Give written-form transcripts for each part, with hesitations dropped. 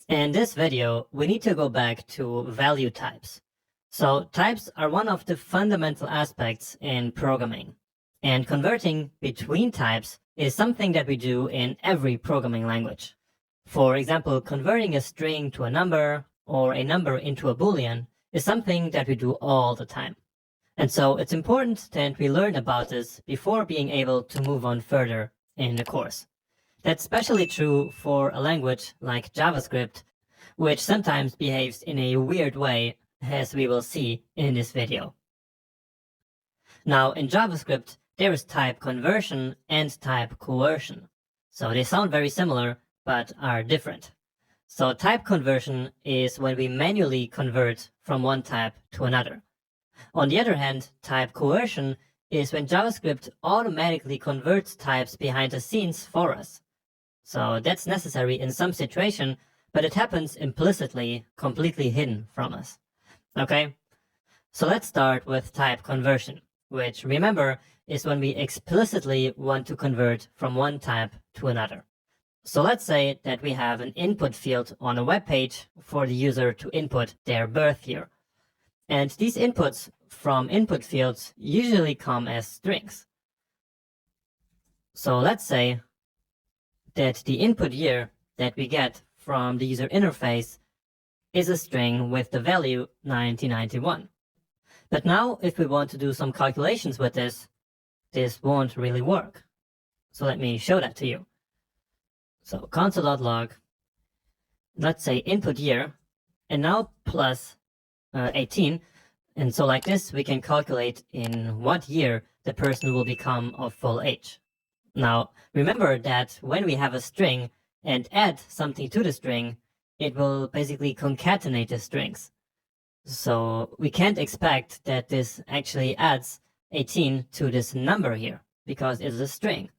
In this video, we need to go back to value types. So types are one of the fundamental aspects in programming, and converting between types is something that we do in every programming language. For example, converting a string to a number or a number into a Boolean is something that we do all the time. And so it's important that we learn about this before being able to move on further in the course. That's especially true for a language like JavaScript, which sometimes behaves in a weird way, as we will see in this video. Now, in JavaScript, there is type conversion and type coercion. So they sound very similar, but are different. So type conversion is when we manually convert from one type to another. On the other hand, type coercion is when JavaScript automatically converts types behind the scenes for us. So that's necessary in some situation, but it happens implicitly, completely hidden from us. Okay? So let's start with type conversion, which, remember, is when we explicitly want to convert from one type to another. So let's say that we have an input field on a web page for the user to input their birth year. And these inputs from input fields usually come as strings. So let's say that the input year that we get from the user interface is a string with the value 1991. But now, if we want to do some calculations with this won't really work. So let me show that to you. So console.log, let's say input year, and now plus 18. And so like this, we can calculate in what year the person will become of full age. Now, remember that when we have a string and add something to the string, it will basically concatenate the strings. So we can't expect that this actually adds 18 to this number here, because it's a string.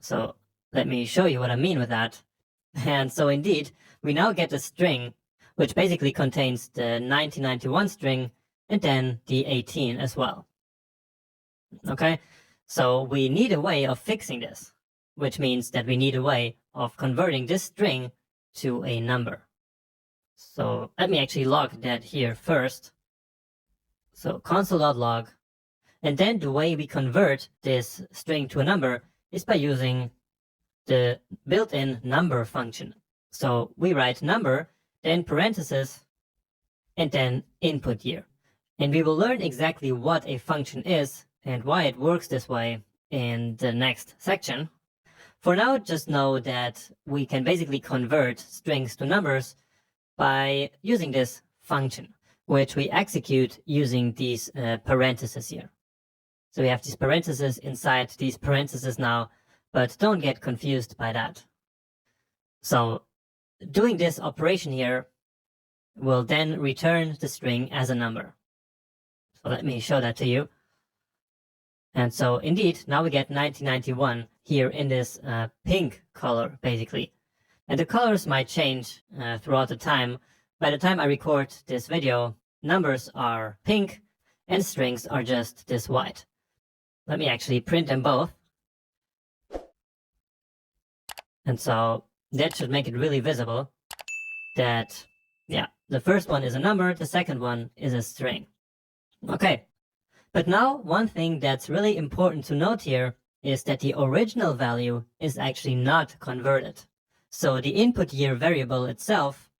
So let me show you what I mean with that. And so indeed, we now get a string which basically contains the 1991 string and then the 18 as well. Okay? So we need a way of fixing this, which means that we need a way of converting this string to a number. So let me actually log that here first. So console.log. And then the way we convert this string to a number is by using the built-in number function. So we write number, then parentheses, and then input year. And we will learn exactly what a function is and why it works this way in the next section. For now, just know that we can basically convert strings to numbers by using this function, which we execute using these parentheses here. So we have these parentheses inside these parentheses now, but don't get confused by that. So doing this operation here will then return the string as a number. So let me show that to you. And so indeed, now we get 1991 here in this pink color, basically. And the colors might change throughout the time. By the time I record this video, numbers are pink and strings are just this white. Let me actually print them both. And so that should make it really visible that, yeah, the first one is a number, the second one is a string. Okay. But now, one thing that's really important to note here is that the original value is actually not converted. So the input year variable itself,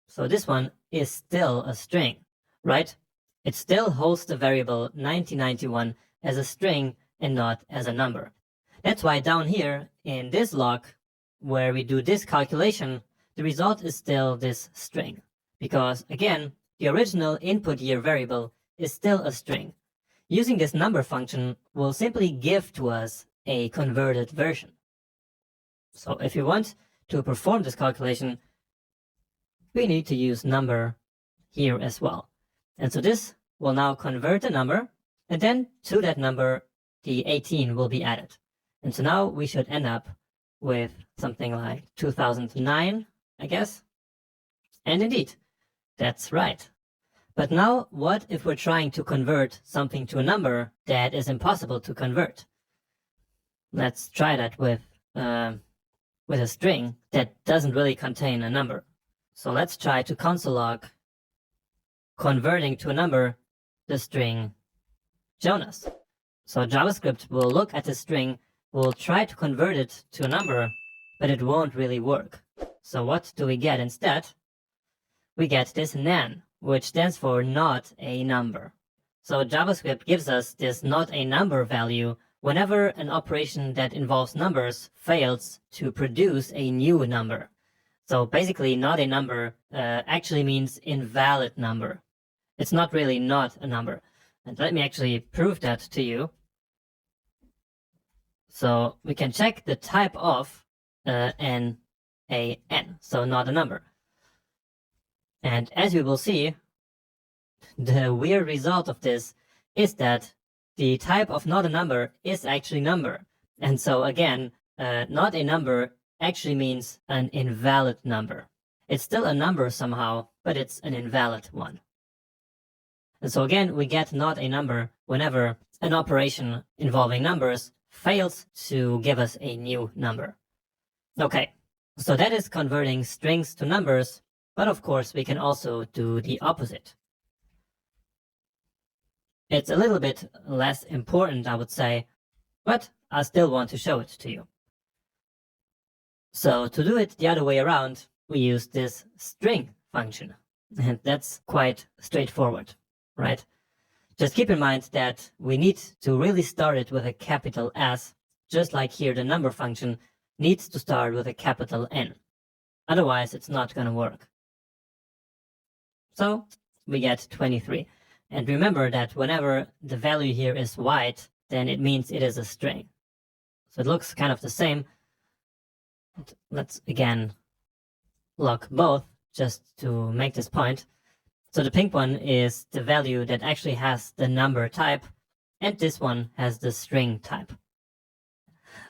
so this one is still a string, right? It still holds the variable 1991 as a string and not as a number. That's why down here in this log, where we do this calculation, the result is still this string. Because again, the original input year variable is still a string. Using this number function will simply give to us a converted version. So if you want to perform this calculation, we need to use number here as well. And so this will now convert the number, and then to that number, the 18 will be added. And so now we should end up with something like 2009, I guess. And indeed, that's right. But now, what if we're trying to convert something to a number that is impossible to convert? Let's try that with with a string that doesn't really contain a number. So let's try to console log converting to a number the string Jonas. So JavaScript will look at the string, will try to convert it to a number, but it won't really work. So what do we get instead? We get this nan, which stands for not a number. So JavaScript gives us this not a number value whenever an operation that involves numbers fails to produce a new number. So basically, not a number actually means invalid number. It's not really not a number. And let me actually prove that to you. So we can check the type of NaN, so not a number. And as we will see, the weird result of this is that the type of not a number is actually number. And so again, not a number actually means an invalid number. It's still a number somehow, but it's an invalid one. And so again, we get not a number whenever an operation involving numbers fails to give us a new number. Okay, so that is converting strings to numbers, but of course we can also do the opposite. It's a little bit less important, I would say, but I still want to show it to you. So to do it the other way around, we use this string function, and that's quite straightforward, right? Just keep in mind that we need to really start it with a capital S, just like here the number function needs to start with a capital N. Otherwise, it's not going to work. So we get 23. And remember that whenever the value here is white, then it means it is a string. So it looks kind of the same. Let's again log both just to make this point. So the pink one is the value that actually has the number type, and this one has the string type.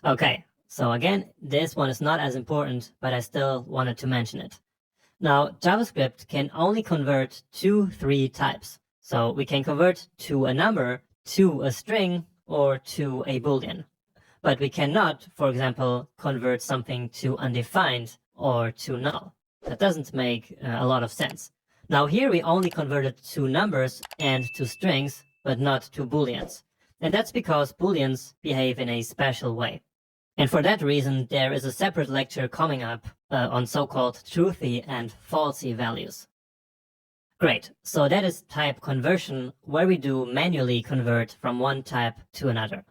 Okay, so again, this one is not as important, but I still wanted to mention it. Now, JavaScript can only convert to 3 types. So we can convert to a number, to a string, or to a boolean. But we cannot, for example, convert something to undefined or to null. That doesn't make a lot of sense. Now here we only converted to numbers and to strings, but not to booleans. And that's because booleans behave in a special way. And for that reason, there is a separate lecture coming up on so-called truthy and falsy values. Great, so that is type conversion, where we do manually convert from one type to another.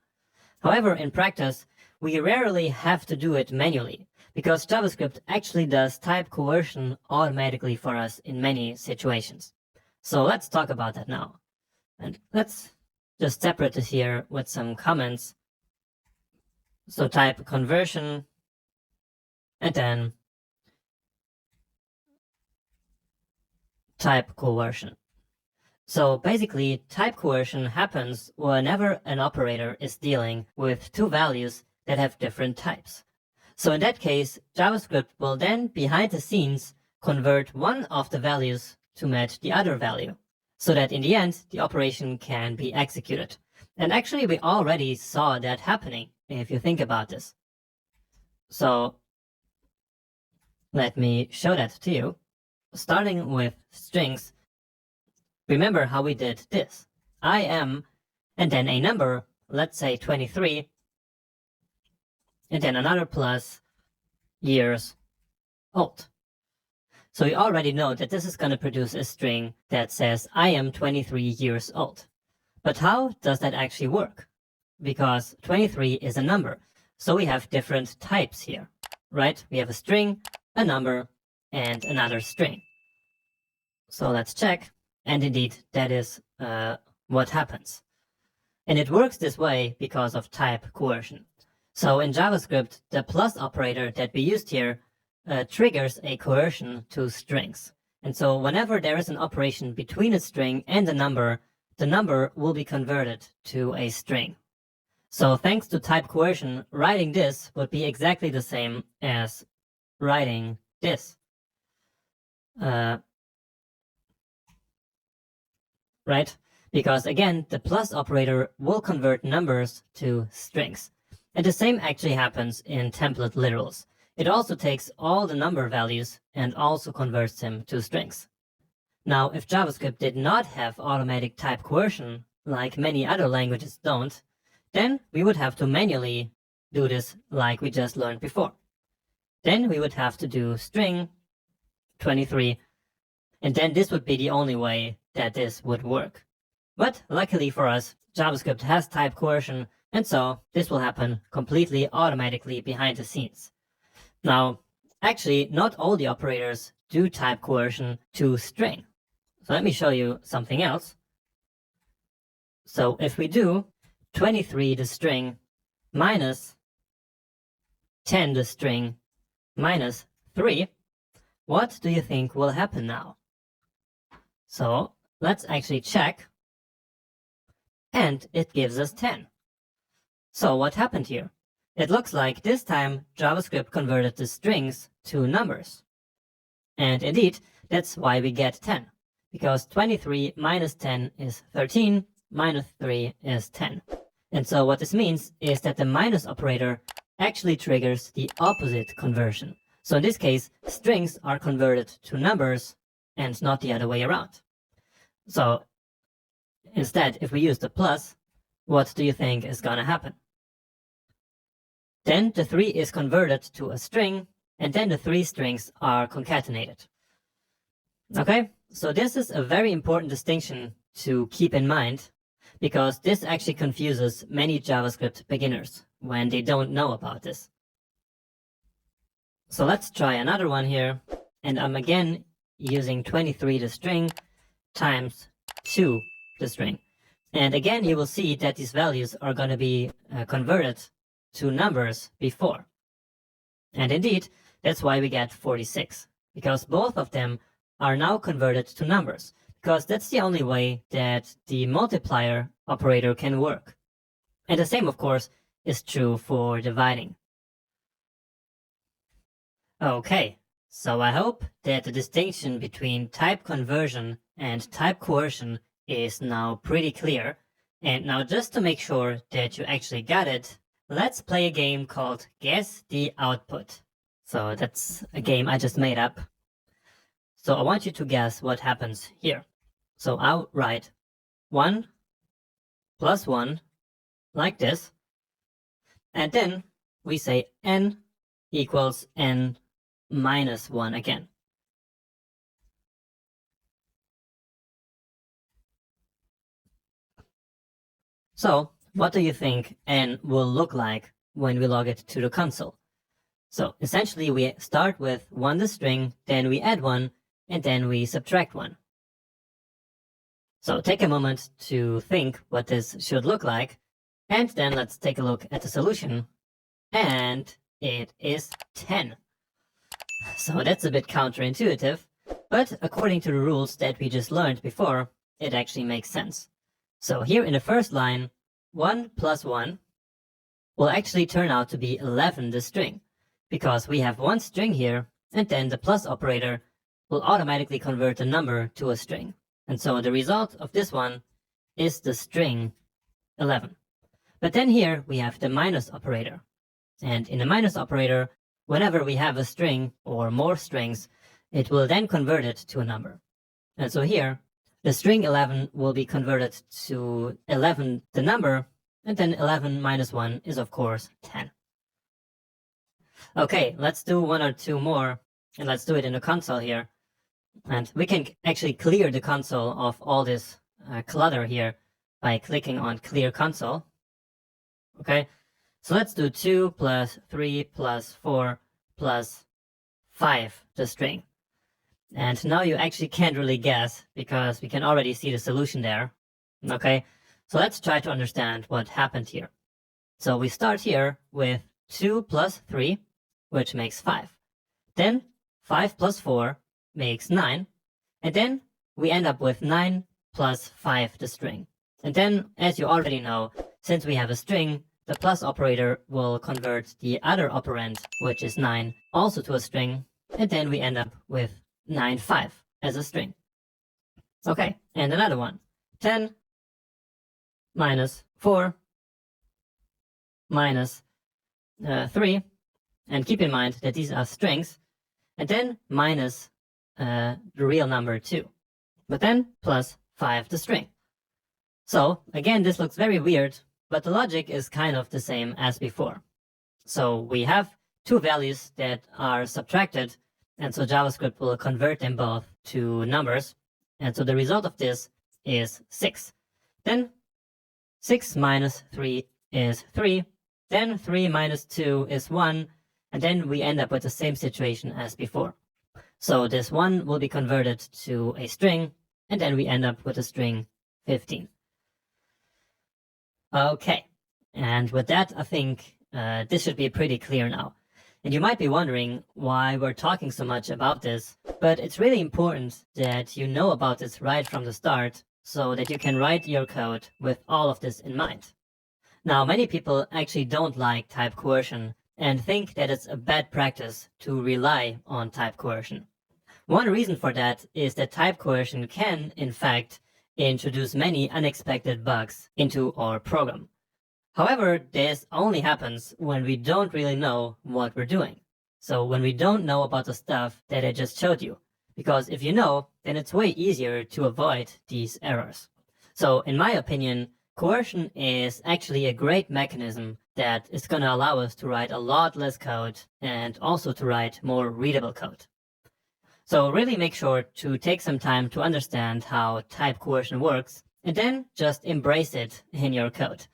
However, in practice, we rarely have to do it manually, because JavaScript actually does type coercion automatically for us in many situations. So let's talk about that now. And let's just separate this here with some comments. So type conversion, and then type coercion. So basically, type coercion happens whenever an operator is dealing with 2 values that have different types. So in that case, JavaScript will then, behind the scenes, convert one of the values to match the other value, so that in the end, the operation can be executed. And actually, we already saw that happening, if you think about this. So let me show that to you. Starting with strings, remember how we did this. I am, and then a number, let's say 23, and then another plus years old. So we already know that this is going to produce a string that says I am 23 years old. But how does that actually work? Because 23 is a number, so we have different types here, right? We have a string, a number, and another string. So let's check, and indeed that is what happens. And it works this way because of type coercion. So in JavaScript, the plus operator that we used here triggers a coercion to strings. And so whenever there is an operation between a string and a number, the number will be converted to a string. So thanks to type coercion, writing this would be exactly the same as writing this. Right? Because again, the plus operator will convert numbers to strings. And the same actually happens in template literals. it also takes all the number values and also converts them to strings. Now, if JavaScript did not have automatic type coercion, like many other languages don't, then we would have to manually do this like we just learned before. Then we would have to do string 23, and then this would be the only way that this would work. But luckily for us, JavaScript has type coercion, and so this will happen completely automatically behind the scenes. Now, actually, not all the operators do type coercion to string. So let me show you something else. So if we do 23 the string minus 10 the string minus 3, what do you think will happen now? So let's actually check. And it gives us 10. So what happened here? It looks like this time JavaScript converted the strings to numbers. And indeed, that's why we get 10. Because 23 minus 10 is 13, minus 3 is 10. And so what this means is that the minus operator actually triggers the opposite conversion. So in this case, strings are converted to numbers and not the other way around. So instead, if we use the plus, what do you think is going to happen? Then the 3 is converted to a string, and then the 3 strings are concatenated. Okay, so this is a very important distinction to keep in mind, because this actually confuses many JavaScript beginners when they don't know about this. So let's try another one here, and I'm again using 23 the string times 2 the string. And again, you will see that these values are going to be converted to numbers before. And indeed, that's why we get 46, because both of them are now converted to numbers, because that's the only way that the multiplier operator can work. And the same, of course, is true for dividing. Okay, so I hope that the distinction between type conversion and type coercion is now pretty clear. And now just to make sure that you actually got it, let's play a game called Guess the Output. So that's a game I just made up. So I want you to guess what happens here. So I'll write 1 plus 1 like this. And then we say n equals n minus 1 again. So what do you think n will look like when we log it to the console? So essentially we start with 1 the string, then we add 1, and then we subtract 1. So take a moment to think what this should look like, and then let's take a look at the solution. And it is 10. So that's a bit counterintuitive, but according to the rules that we just learned before, it actually makes sense. So here in the first line, 1 plus 1 will actually turn out to be 11 the string, because we have one string here, and then the plus operator will automatically convert the number to a string. And so the result of this one is the string 11. But then here we have the minus operator. And in the minus operator, whenever we have a string or more strings, it will then convert it to a number. And so here, the string 11 will be converted to 11 the number, and then 11 minus 1 is of course 10. Okay, let's do 1 or 2 more, and let's do it in the console here. And we can actually clear the console of all this clutter here by clicking on Clear Console. Okay, so let's do 2 plus 3 plus 4 plus 5 the string. And now you actually can't really guess because we can already see the solution there. Okay, so let's try to understand what happened here. So we start here with 2 plus 3, which makes 5. Then 5 plus 4 makes 9. And then we end up with 9 plus 5 the string. And then, as you already know, since we have a string, the plus operator will convert the other operand, which is 9, also to a string. And then we end up with 9, 5 as a string. Okay, and another one. 10 minus 4 minus 3 And keep in mind that these are strings, and then minus the real number 2, but then plus 5 the string. So again, this looks very weird, but the logic is kind of the same as before. So we have two values that are subtracted, and so JavaScript will convert them both to numbers. And so the result of this is 6. Then 6 minus 3 is 3. Then 3 minus 2 is 1. And then we end up with the same situation as before. So this 1 will be converted to a string, and then we end up with a string 15. Okay, and with that, I think this should be pretty clear now. And you might be wondering why we're talking so much about this, but it's really important that you know about this right from the start so that you can write your code with all of this in mind. Now, many people actually don't like type coercion and think that it's a bad practice to rely on type coercion. One reason for that is that type coercion can, in fact, introduce many unexpected bugs into our program. However, this only happens when we don't really know what we're doing. So when we don't know about the stuff that I just showed you. Because if you know, then it's way easier to avoid these errors. So in my opinion, coercion is actually a great mechanism that is going to allow us to write a lot less code and also to write more readable code. So really make sure to take some time to understand how type coercion works and then just embrace it in your code.